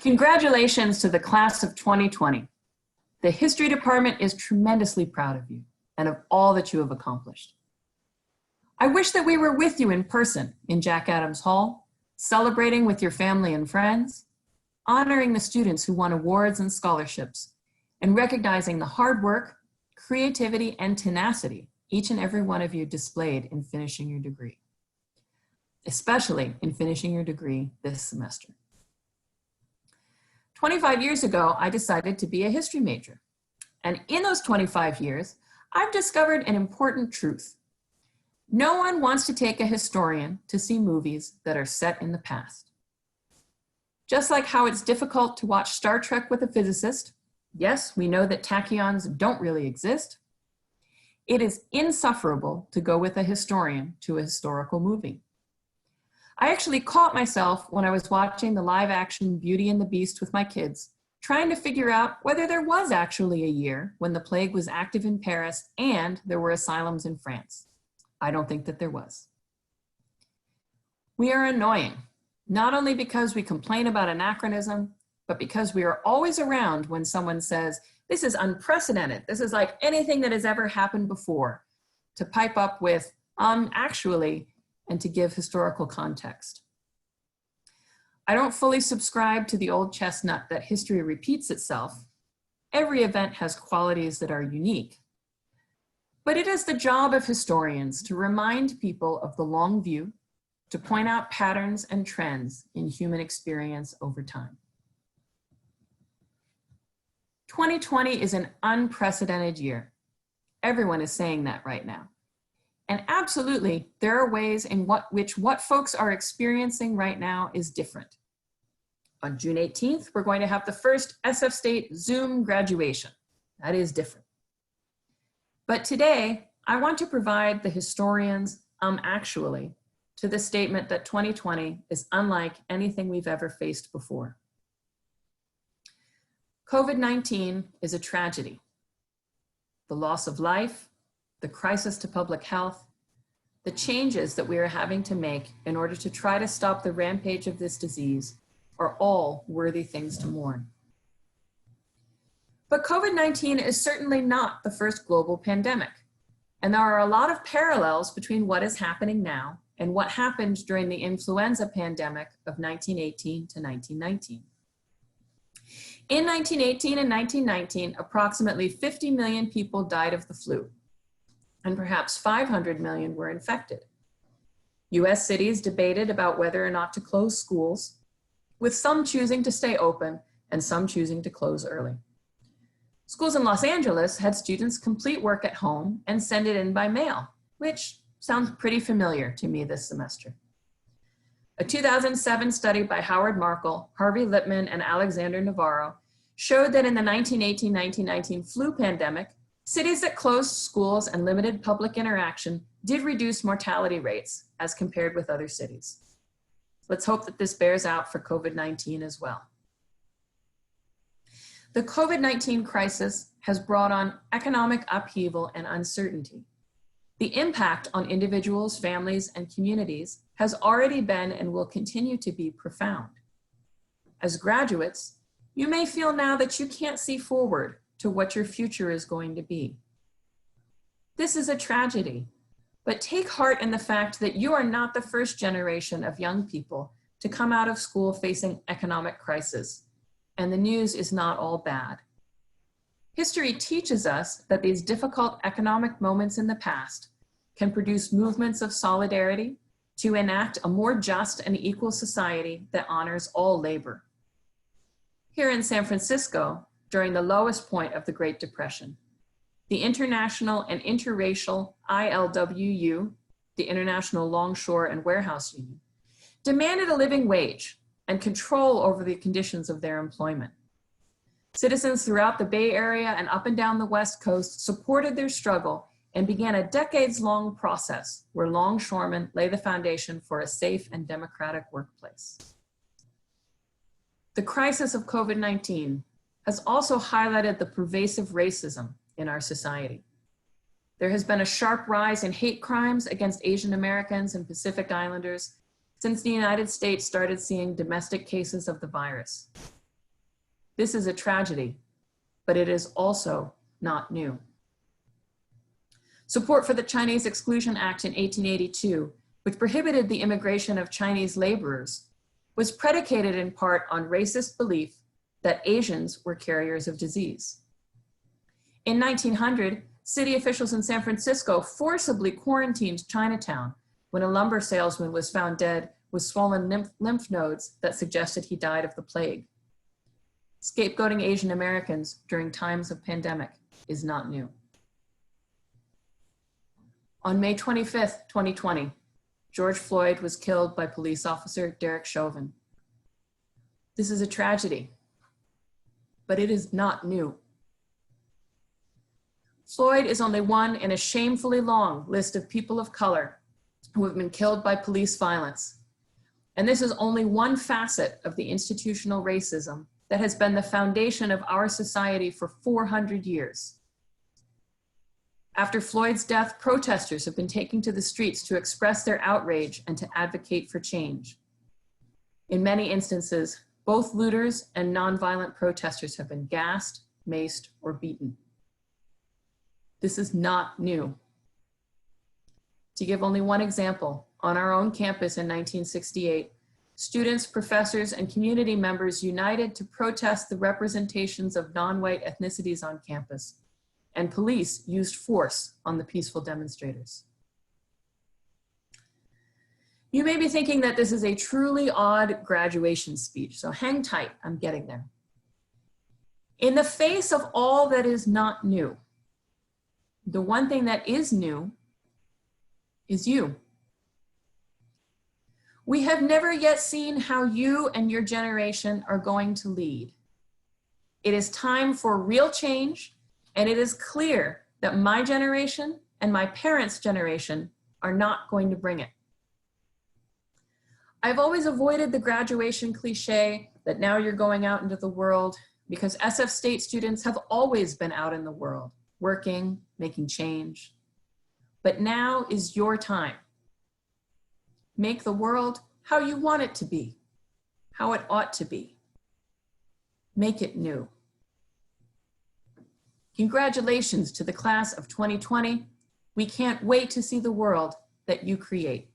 Congratulations to the class of 2020. The History Department is tremendously proud of you and of all that you have accomplished. I wish that we were with you in person in Jack Adams Hall, celebrating with your family and friends, honoring the students who won awards and scholarships, and recognizing the hard work, creativity, and tenacity each and every one of you displayed in finishing your degree, especially in finishing your degree this semester. 25 years ago, I decided to be a history major. And in those 25 years, I've discovered an important truth. No one wants to take a historian to see movies that are set in the past. Just like how it's difficult to watch Star Trek with a physicist, yes, we know that tachyons don't really exist, it is insufferable to go with a historian to a historical movie. I actually caught myself when I was watching the live action Beauty and the Beast with my kids, trying to figure out whether there was actually a year when the plague was active in Paris and there were asylums in France. I don't think that there was. We are annoying, not only because we complain about anachronism, but because we are always around when someone says, this is unprecedented, this is like anything that has ever happened before, to pipe up with, actually, and to give historical context. I don't fully subscribe to the old chestnut that history repeats itself. Every event has qualities that are unique. But it is the job of historians to remind people of the long view, to point out patterns and trends in human experience over time. 2020 is an unprecedented year. Everyone is saying that right now. And absolutely, there are ways in which what folks are experiencing right now is different. On June 18th, we're going to have the first SF State Zoom graduation. That is different. But today, I want to provide the historians, actually, to the statement that 2020 is unlike anything we've ever faced before. COVID-19 is a tragedy. The loss of life, the crisis to public health, the changes that we are having to make in order to try to stop the rampage of this disease are all worthy things to mourn. But COVID-19 is certainly not the first global pandemic, and there are a lot of parallels between what is happening now and what happened during the influenza pandemic of 1918 to 1919. In 1918 and 1919, approximately 50 million people died of the flu, and perhaps 500 million were infected. US cities debated about whether or not to close schools, with some choosing to stay open and some choosing to close early. Schools in Los Angeles had students complete work at home and send it in by mail, which sounds pretty familiar to me this semester. A 2007 study by Howard Markle, Harvey Lipman, and Alexander Navarro showed that in the 1918-1919 flu pandemic, cities that closed schools and limited public interaction did reduce mortality rates as compared with other cities. Let's hope that this bears out for COVID-19 as well. The COVID-19 crisis has brought on economic upheaval and uncertainty. The impact on individuals, families, and communities has already been and will continue to be profound. As graduates, you may feel now that you can't see forward to what your future is going to be. This is a tragedy, but take heart in the fact that you are not the first generation of young people to come out of school facing economic crisis, and the news is not all bad. History teaches us that these difficult economic moments in the past can produce movements of solidarity to enact a more just and equal society that honors all labor. Here in San Francisco, during the lowest point of the Great Depression, the International and Interracial ILWU, the International Longshore and Warehouse Union, demanded a living wage and control over the conditions of their employment. Citizens throughout the Bay Area and up and down the West Coast supported their struggle and began a decades-long process where longshoremen lay the foundation for a safe and democratic workplace. The crisis of COVID-19 has also highlighted the pervasive racism in our society. There has been a sharp rise in hate crimes against Asian Americans and Pacific Islanders since the United States started seeing domestic cases of the virus. This is a tragedy, but it is also not new. Support for the Chinese Exclusion Act in 1882, which prohibited the immigration of Chinese laborers, was predicated in part on racist belief that Asians were carriers of disease. In 1900, city officials in San Francisco forcibly quarantined Chinatown when a lumber salesman was found dead with swollen lymph nodes that suggested he died of the plague. Scapegoating Asian Americans during times of pandemic is not new. On May 25th, 2020, George Floyd was killed by police officer Derek Chauvin. This is a tragedy, but it is not new. Floyd is only one in a shamefully long list of people of color who have been killed by police violence. And this is only one facet of the institutional racism that has been the foundation of our society for 400 years. After Floyd's death, protesters have been taking to the streets to express their outrage and to advocate for change. In many instances, both looters and nonviolent protesters have been gassed, maced, or beaten. This is not new. To give only one example, on our own campus in 1968, students, professors, and community members united to protest the representations of non-white ethnicities on campus, and police used force on the peaceful demonstrators. You may be thinking that this is a truly odd graduation speech, so hang tight, I'm getting there. In the face of all that is not new, the one thing that is new is you. We have never yet seen how you and your generation are going to lead. It is time for real change, and it is clear that my generation and my parents' generation are not going to bring it. I've always avoided the graduation cliche that now you're going out into the world, because SF State students have always been out in the world, working, making change. But now is your time. Make the world how you want it to be, how it ought to be. Make it new. Congratulations to the class of 2020. We can't wait to see the world that you create.